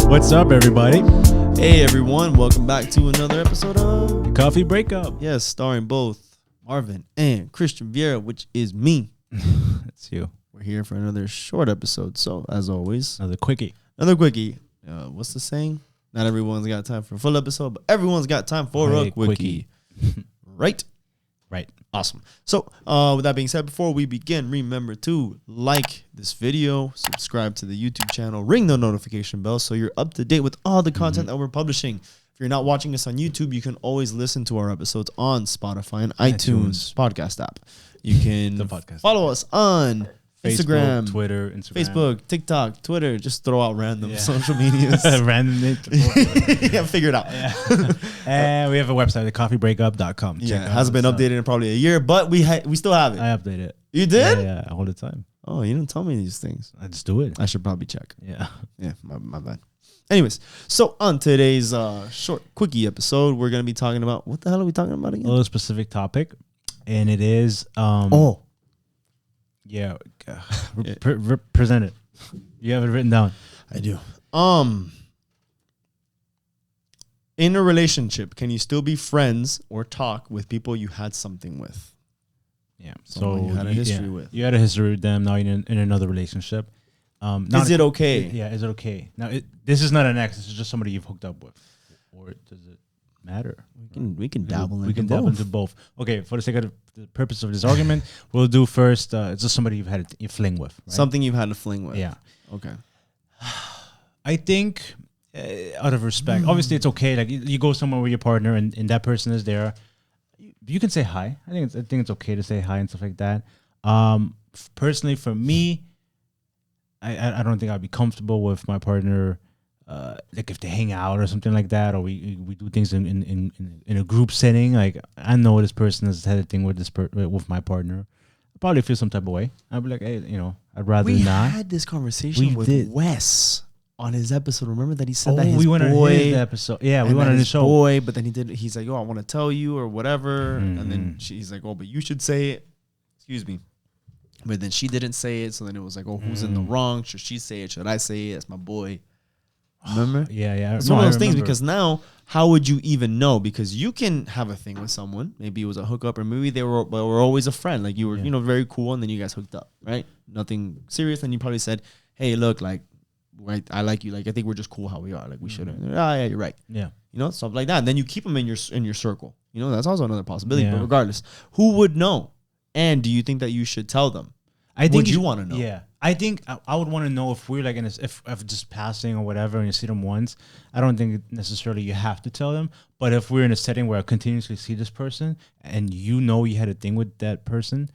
What's up, everybody? Hey, everyone. Welcome back to another episode of The Coffee Breakup. Yes, starring both Marvin and Christian Vieira, which is me. It's you. We're here for another short episode. So, as always, Another quickie. another quickie. What's the saying? Not everyone's got time for a full episode, but everyone's got time for a quickie. Right? Right. Awesome. So, with that being said, before we begin, remember to like this video, subscribe to the YouTube channel, ring the notification bell so you're up to date with all the content that we're publishing. If you're not watching us on YouTube, you can always listen to our episodes on Spotify and iTunes podcast app. You can follow us on Facebook, Instagram, Twitter, Instagram. Facebook, TikTok, Twitter. Just throw out random social medias. Random. Yeah, figure it out. Yeah. And we have a website, thecoffeebreakup.com. Yeah, it hasn't been updated in probably a year, but we still have it. I update it. You did? Yeah, all the time. Oh, you didn't tell me these things. I just do it. I should probably check. Yeah. Yeah, my bad. Anyways, so on today's short quickie episode, we're going to be talking about, what the hell are we talking about again? A little specific topic, and it is... Yeah. Present it. You have it written down. I do. In a relationship, can you still be friends or talk with people you had something with? Yeah. Someone you had a history with. You had a history with them. Now you're in another relationship. Is it okay? Yeah, is it okay? Now, this is not an ex. This is just somebody you've hooked up with. Or does it matter? We can dabble into both. Okay, for the sake of the purpose of this argument, we'll do first. It's just somebody you've had a fling with. Right? Something you've had a fling with. Yeah. Okay. I think, out of respect, obviously it's okay. Like you go somewhere with your partner and that person is there. You can say hi. I think it's okay to say hi and stuff like that. Personally, for me, I don't think I'd be comfortable with my partner. Like if they hang out or something like that, or we do things in a group setting. Like I know this person has had a thing with with my partner. I'd probably feel some type of way. I'd be like, hey, I'd rather not. We had this conversation with Wes on his episode. Remember that he said that his we went boy, on his episode. Yeah, we went on his show. Boy, but then he's like, I want to tell you or whatever. And then she's like, but you should say it. Excuse me. But then she didn't say it. So then it was like, who's in the wrong? Should she say it? Should I say it? That's my boy. Remember? Yeah. It's one of those things because now, how would you even know? Because you can have a thing with someone. Maybe it was a hookup, or maybe they were always a friend. Like you were, very cool, and then you guys hooked up, right? Nothing serious. And you probably said, hey, look, like, right, I like you. Like, I think we're just cool how we are. Like, we shouldn't. Yeah, you're right. Yeah. Stuff like that. And then you keep them in your circle. That's also another possibility. Yeah. But regardless, who would know? And do you think that you should tell them? Would you want to know? Yeah. I think I would want to know if we're like if just passing or whatever and you see them once. I don't think necessarily you have to tell them. But if we're in a setting where I continuously see this person and you had a thing with that person,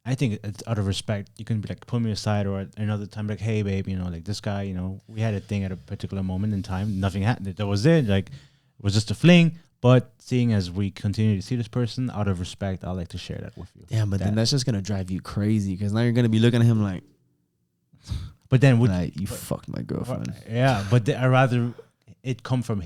I think it's out of respect. You can be like, pull me aside, or at another time, like, hey, babe, like this guy, we had a thing at a particular moment in time. Nothing happened. That was it. Like, it was just a fling. But seeing as we continue to see this person, out of respect, I'd like to share that with you. Damn, but then that's just going to drive you crazy because now you're going to be looking at him like, but then you fucked my girlfriend. Yeah, but I'd rather it come from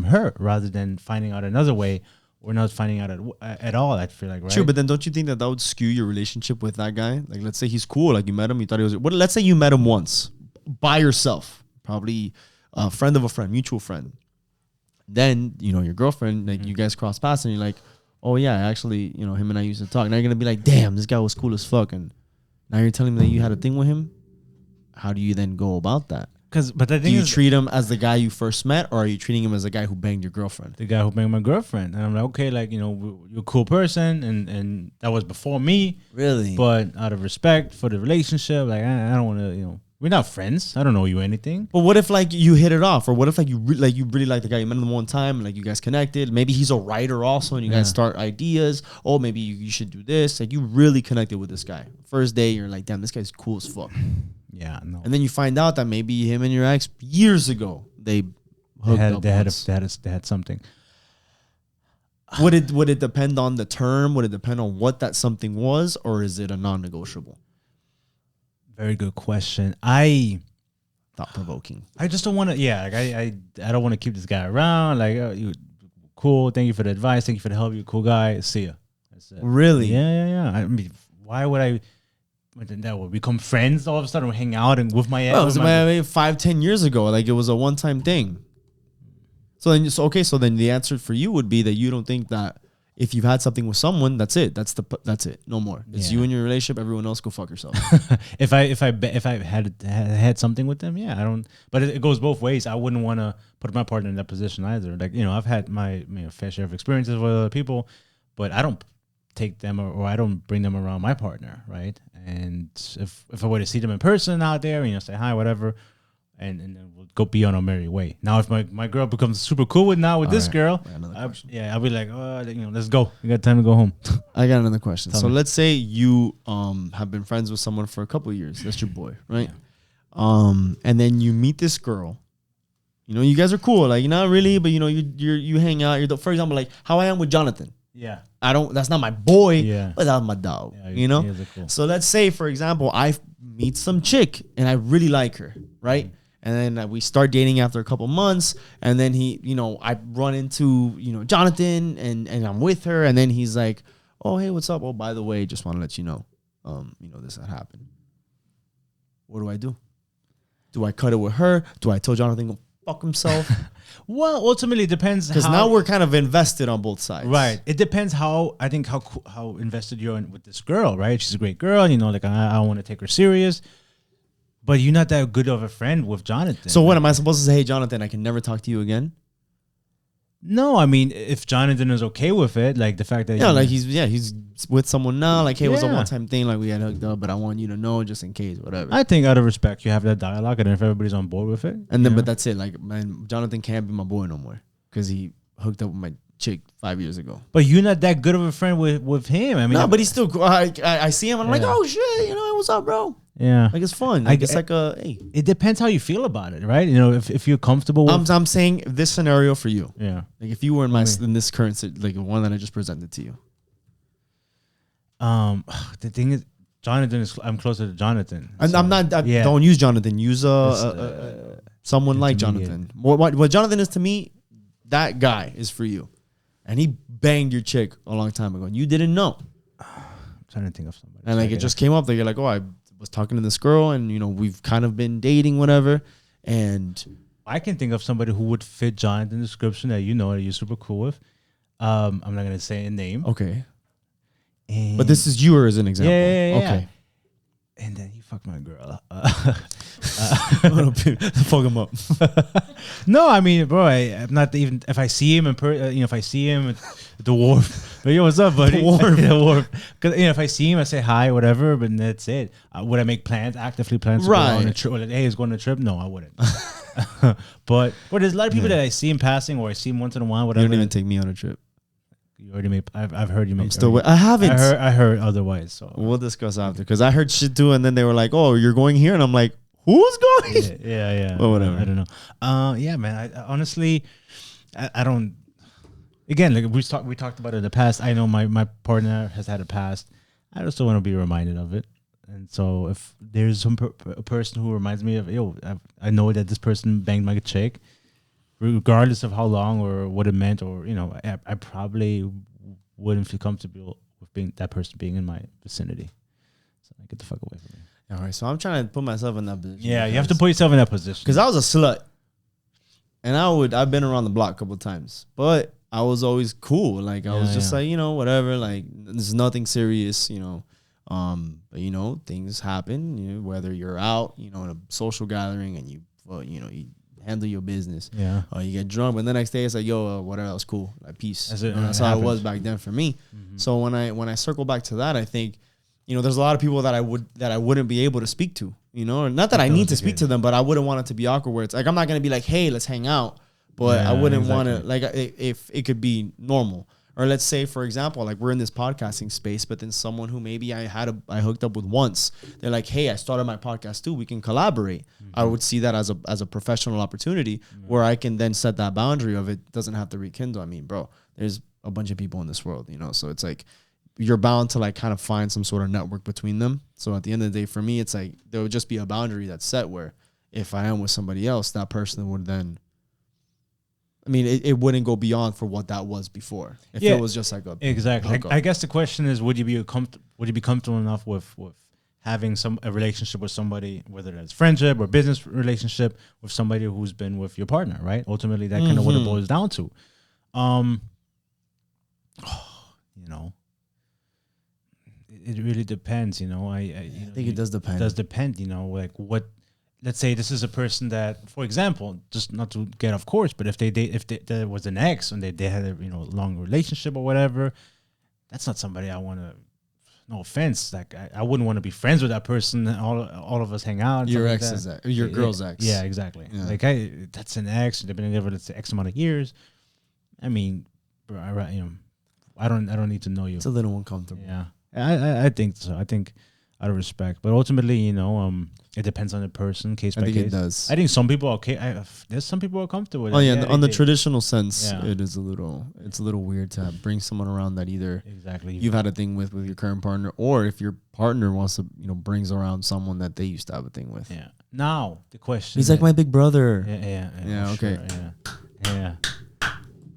her rather than finding out another way or not finding out at all. I feel like, right? True, but then don't you think that would skew your relationship with that guy? Like, let's say he's cool, like you met him, you thought he was. Let's say you met him once by yourself, probably a friend of a friend, mutual friend. Then your girlfriend, like you guys cross paths, and you're like, oh yeah, actually, him and I used to talk. Now you're gonna be like, damn, this guy was cool as fuck, and now you're telling me that you had a thing with him. How do you then go about that? But the thing do you is, treat him as the guy you first met, or are you treating him as the guy who banged your girlfriend? The guy who banged my girlfriend, and I'm like, okay, like you're a cool person, and that was before me, really. But out of respect for the relationship, like I don't want to, we're not friends. I don't know you anything. But what if like you hit it off, or what if like you really like the guy, you met him one time, and like you guys connected. Maybe he's a writer also, and you guys start ideas. Oh, maybe you should do this. Like you really connected with this guy. First day, you're like, damn, this guy's cool as fuck. Yeah, no. And then you find out that maybe him and your ex years ago they had something. Would it depend on the term? Would it depend on what that something was, or is it a non-negotiable? Very good question. Thought provoking. I just don't want to. Yeah, like I don't want to keep this guy around. Like, you cool. Thank you for the advice. Thank you for the help. You're a cool guy. See ya. That's it. Really? Yeah. I mean, why would I? But then that will become friends all of a sudden. We hang out and with my ex. Well, it was 5-10 years ago. Like it was a one-time thing. So then the answer for you would be that you don't think that if you've had something with someone, that's it. That's it. No more. It's you and your relationship. Everyone else go fuck yourself. if I had something with them, yeah, I don't. But it goes both ways. I wouldn't want to put my partner in that position either. Like I've had my fair share of experiences with other people, but I don't take them or I don't bring them around my partner, right? And if I were to see them in person out there, say hi, whatever. And then we'll go be on our merry way. Now, if my girl becomes super cool with this girl, I'll be like, let's go. We got time to go home. I got another question. So let's say you have been friends with someone for a couple of years. That's your boy, right? Yeah. And then you meet this girl. You guys are cool. Like not really, but you hang out. For example, like how I am with Jonathan. Yeah. That's not my boy, but that's my dog. Yeah, cool. So let's say, for example, I meet some chick and I really like her, right? Mm-hmm. And then we start dating after a couple months, and then I run into, Jonathan, and I'm with her, and then he's like, "Oh, hey, what's up? Oh, by the way, just want to let you know, this had happened." What do? Do I cut it with her? Do I tell Jonathan go fuck himself? Well, ultimately, it depends. Because now we're kind of invested on both sides, right? It depends how invested you're in with this girl, right? She's a great girl, like I want to take her serious. But you're not that good of a friend with Jonathan. So what am I supposed to say? Hey, Jonathan, I can never talk to you again? No, I mean, if Jonathan is okay with it, like the fact that he's with someone now. Like, hey, it was a one-time thing. Like we had hooked up, but I want you to know just in case, whatever. I think out of respect, you have that dialogue, and if everybody's on board with it, and then but that's it. Like, man, Jonathan can't be my boy no more because he hooked up with my chick 5 years ago. But you're not that good of a friend with him. I mean, no, but he's still cool. I see him, and I'm like, oh shit, hey, what's up, bro? Yeah, like it's fun. Like it's like hey. It depends how you feel about it, right? If you're comfortable with I'm saying this scenario for you. Yeah. Like if you were in this current like the one that I just presented to you. The thing is, I'm closer to Jonathan. And so, I'm not. Don't use Jonathan. Use someone like Jonathan. What Jonathan is to me, that guy is for you, and he banged your chick a long time ago, and you didn't know. I'm trying to think of somebody. And like it just came up that you're like, oh, I was talking to this girl, and we've kind of been dating, whatever. And I can think of somebody who would fit Jonathan's description that that you're super cool with. I'm not gonna say a name. Okay. But this is you as an example. Yeah. Okay. And then he fucked my girl. Fuck him up. No, I mean, bro, I'm not even. If I see him if I see him at the wharf, yo, what's up, buddy? The wharf. Because if I see him, I say hi, whatever. But that's it. Would I make actively plans to go on a trip? Or like, hey, he's going on a trip? No, I wouldn't. but there's a lot of people that I see him passing, or I see him once in a while. Whatever. You don't even take me on a trip. You already made. I've heard you made. I'm still. I haven't. I heard otherwise. So we'll discuss after because I heard shit too, and then they were like, "Oh, you're going here," and I'm like, "Who's going?" Yeah. Well, whatever. I don't know. Yeah, man. I honestly, I don't. Again, like we talked about it in the past. I know my partner has had a past. I just don't want to be reminded of it. And so if there's a person who reminds me of, I know that this person banged my chick, regardless of how long or what it meant, or I probably wouldn't feel comfortable with that person being in my vicinity. So get the fuck away from me. All right, so I'm trying to put myself in that position. Yeah, you have to put yourself in that position. Because I was a slut, and I've been around the block a couple of times, but I was always cool. Like I was just like whatever. Like there's nothing serious, But things happen. Whether you're out, in a social gathering, and you handle your business. Yeah. You get drunk, but the next day it's like, whatever, that was cool. Like peace. That's how it was back then for me. Mm-hmm. So when I circle back to that, I think, there's a lot of people that I wouldn't be able to speak to. Not that I need to speak to them, but I wouldn't want it to be awkward. Where it's like I'm not gonna be like, hey, let's hang out, but I wouldn't want to like if it could be normal. Or let's say, for example, like we're in this podcasting space, but then someone who maybe I hooked up with once, they're like, hey, I started my podcast too. We can collaborate. Mm-hmm. I would see that as a professional opportunity where I can then set that boundary of it doesn't have to rekindle. I mean, bro, there's a bunch of people in this world, so it's like you're bound to like kind of find some sort of network between them. So at the end of the day, for me, it's like there would just be a boundary that's set where if I am with somebody else, that person would then, I mean, it wouldn't go beyond for what that was before. If it was just like a exactly. I guess the question is, would you be comfortable enough with having a relationship with somebody, whether that's friendship or business relationship with somebody who's been with your partner, right? Ultimately, that kind of what it boils down to. You know, it really depends. You know, I think it does depend. It does depend. You know, like what. Let's say this is a person that, for example, just not to get off course, but if there was an ex and they had a long relationship or whatever, that's not somebody I want to. No offense, like I wouldn't want to be friends with that person. All of us hang out. Your ex is that, your girl's ex. Yeah, exactly. Yeah. Like that's an ex. They've been together for X amount of years. I mean, bro, I don't need to know you. It's a little uncomfortable. Yeah, I think so. I think out of respect, but ultimately, it depends on the person, case by case. I think it does. I think some people are okay. There's some people who are comfortable with it. Oh yeah, on the traditional sense, it's a little weird to bring someone around that either you've had a thing with your current partner, or if your partner wants to brings around someone that they used to have a thing with. Yeah. Now the question. He's like my big brother. Yeah. Okay. Sure, yeah.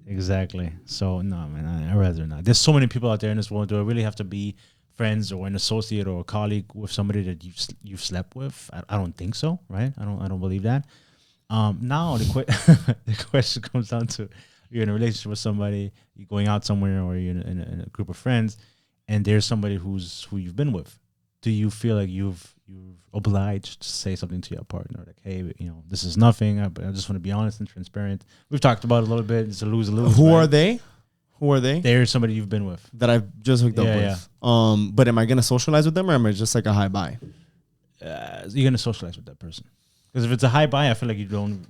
Exactly. So no, man, I'd rather not. There's so many people out there in this world. Do I really have to be friends or an associate or a colleague with somebody that you've slept with? I don't think so, right? I don't believe that. Now the question comes down to, you're in a relationship with somebody, you're going out somewhere, or you're in a group of friends, and there's somebody who you've been with. Do you feel like you've obliged to say something to your partner, like, hey, this is nothing, but I just want to be honest and transparent? We've talked about it a little bit. It's a lose-lose. Who are they? Who are they? They're somebody you've been with. That I've just hooked up with. Yeah. But am I going to socialize with them, or am I just like a hi bye? You're going to socialize with that person. Because if it's a hi bye, I feel like you own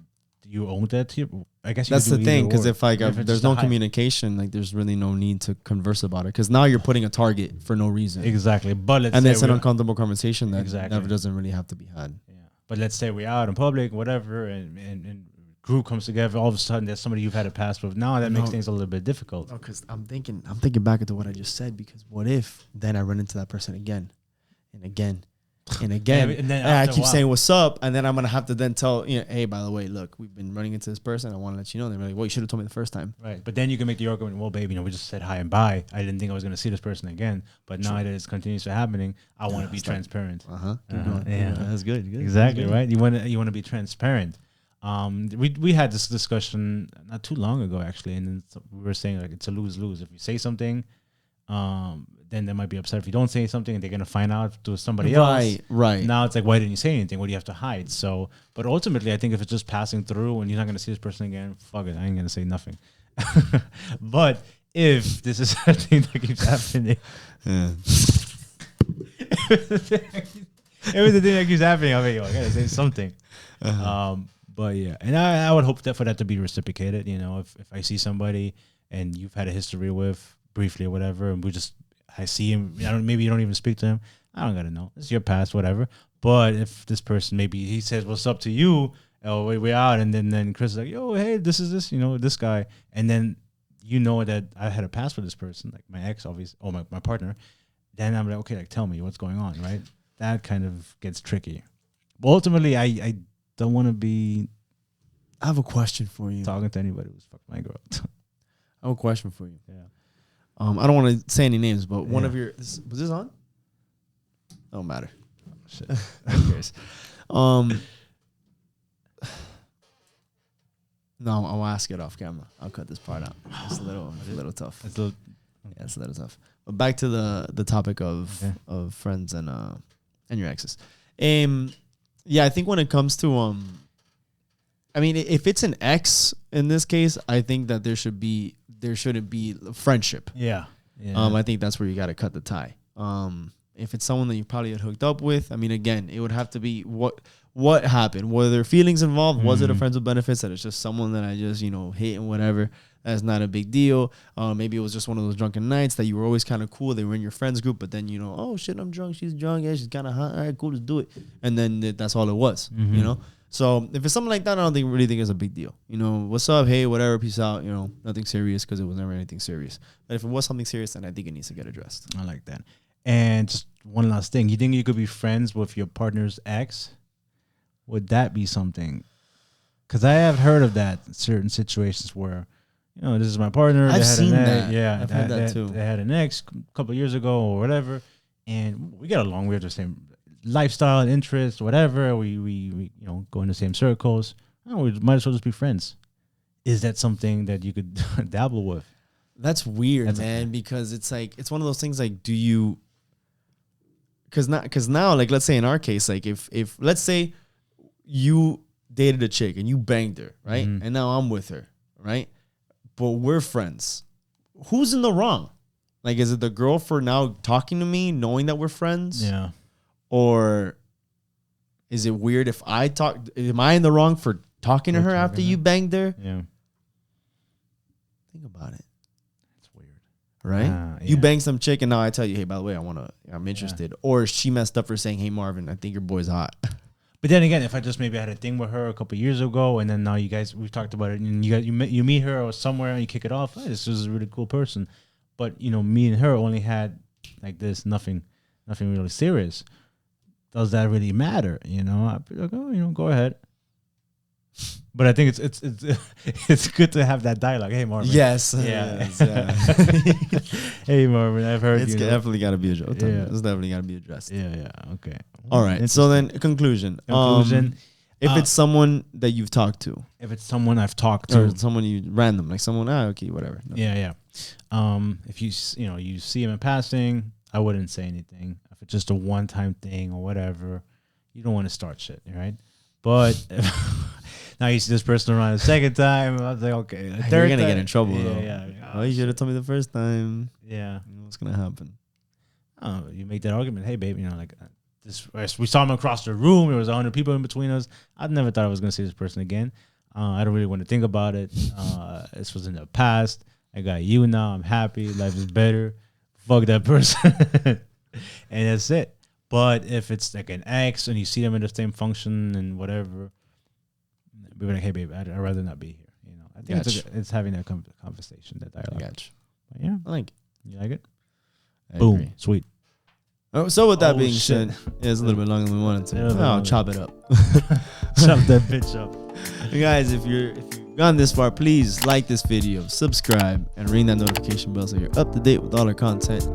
that to you. I guess that's the thing. Because if there's no communication, like there's really no need to converse about it. Because now you're putting a target for no reason. Exactly. But it's an uncomfortable conversation that never doesn't really have to be had. Yeah. But let's say we're out in public, whatever, and group comes together, all of a sudden there's somebody you've had a past with. Now that makes things a little bit difficult. Because I'm thinking back into what I just said, because what if then I run into that person again and again and again, and I keep saying what's up, and then I'm gonna have to then tell hey, by the way, look, we've been running into this person, I want to let you know. They're like, well, you should have told me the first time. Right. But then you can make the argument, well, babe, we just said hi and bye. I didn't think I was gonna see this person again, but now that it's continuously happening, I want to be transparent. Yeah, that's good. Exactly. Right. You want to be transparent. We had this discussion not too long ago, actually, and then we were saying like it's a lose-lose. If you say something, then they might be upset. If you don't say something, and they're gonna find out to somebody else. Right. Now it's like, why didn't you say anything? What do you have to hide? So, but ultimately, I think if it's just passing through and you're not gonna see this person again, fuck it, I ain't gonna say nothing. But if this is a thing that keeps happening, if it's the thing that keeps happening, I gotta say something. But yeah, and I would hope that for that to be reciprocated. If I see somebody and you've had a history with briefly or whatever, and I see him, maybe you don't even speak to him, I don't gotta know. It's your past, whatever. But if this person, maybe he says, what's up to you? Oh, we're out. And then Chris is like, yo, hey, this is this guy. And then that I had a past with this person, like my ex, obviously, or my partner. Then I'm like, okay, like, tell me what's going on, right? That kind of gets tricky. But ultimately, I don't want to be. I have a question for you. Talking to anybody who's fucked my girl. I have a question for you. Yeah. I don't want to say any names, but one of your was this on? Don't matter. Oh, shit. Who cares? No, I'll ask it off camera. I'll cut this part out. It's a little tough. It's a little tough. But back to the topic of friends and your exes. Yeah, I think when it comes to I mean, if it's an ex in this case, I think that there shouldn't be friendship. Yeah. I think that's where you got to cut the tie. If it's someone that you probably had hooked up with, I mean, again, it would have to be what happened. Were there feelings involved? Was it a friends with benefits that it's just someone that I just hate and whatever? That's not a big deal. Maybe it was just one of those drunken nights that you were always kind of cool. They were in your friends group, but then oh shit, I'm drunk. She's drunk. Yeah, she's kind of hot. All right, cool, let's do it. And then that's all it was. So if it's something like that, I don't really think it's a big deal. What's up? Hey, whatever. Peace out. Nothing serious, because it was never anything serious. But if it was something serious, then I think it needs to get addressed. I like that. And just one last thing. You think you could be friends with your partner's ex? Would that be something? Because I have heard of that in certain situations where, this is my partner. I've seen that. Yeah, I've heard that too. They had an ex a couple of years ago or whatever, and we got along. We were the same lifestyle and interest, whatever. We go in the same circles. We might as well just be friends. Is that something that you could dabble with? That's weird, man, because it's like, it's one of those things like, do you, because now, like, let's say in our case, like if let's say you dated a chick and you banged her, right? Mm-hmm. And now I'm with her, right? But we're friends. Who's in the wrong? Like, is it the girl for now talking to me, knowing that we're friends? Yeah. Or is it weird if I talk, am I in the wrong for talking to her after you banged her? Yeah. Think about it. Right? You bang some chick and now I tell you, hey, by the way, I'm interested. Or she messed up for saying, hey, Marvin, I think your boy's hot. But then again, if I just maybe had a thing with her a couple of years ago, and then now we've talked about it, and you meet her or somewhere and you kick it off, hey, this is a really cool person. But me and her only had like this, nothing really serious. Does that really matter? I'd be like, oh, go ahead. But I think it's good to have that dialogue. Hey, Marvin. Yes. Yeah. Yes, Hey, Marvin. I've heard it's definitely got to be addressed. Yeah. It's definitely got to be addressed. Yeah. Okay. All right. So then, conclusion. If it's someone that you've talked to, if it's someone I've talked to, or someone you random, like someone, okay, whatever. No. Yeah. If you see him in passing, I wouldn't say anything. If it's just a one-time thing or whatever, you don't want to start shit, right? But now you see this person around the second time, I was like, okay, you're gonna get in trouble though. Yeah. Oh, you should have told me the first time. Yeah. You know what's gonna happen? You make that argument. Hey, babe, this. We saw him across the room. There was 100 people in between us. I never thought I was gonna see this person again. I don't really want to think about it. This was in the past. I got you now. I'm happy. Life is better. Fuck that person. And that's it. But if it's like an ex and you see them in the same function and whatever, be like, hey, babe, I'd rather not be here. I think it's having that conversation, that dialogue. Gotcha. But yeah. I like it. You like it? I Boom. agree. Sweet. Oh, so with that being shit. said, it's a little bit longer than we wanted to. I'll chop it up. Chop that bitch up. You guys, if you've gone this far, please like this video, subscribe, and ring that notification bell so you're up to date with all our content.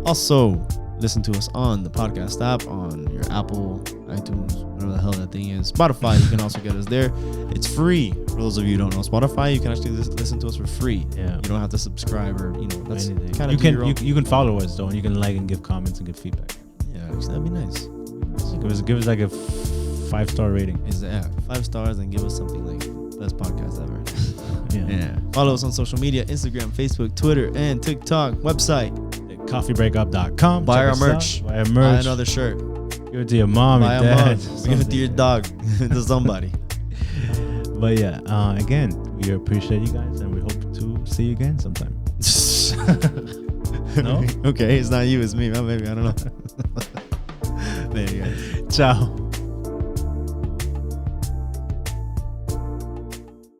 Also, listen to us on the podcast app, on your Apple, iTunes, whatever the hell that thing is. Spotify, you can also get us there. It's free. For those of you who don't know Spotify, you can actually listen to us for free. Yeah. You don't have to subscribe or, that's kind you of you can follow us though, and you can like and give comments and give feedback. Yeah, actually, that'd be nice. Give us like a 5-star rating. 5 stars and give us something like best podcast ever. Yeah. Follow us on social media, Instagram, Facebook, Twitter, and TikTok. Website, coffeebreakup.com. Buy our merch. Buy Buy another shirt. Give it to your mom Buy and a dad. mug. Give it to your dog. To somebody. But yeah, again, we appreciate you guys and we hope to see you again sometime. No? Okay, it's not you, it's me. Well, maybe, I don't know. There you go. Ciao.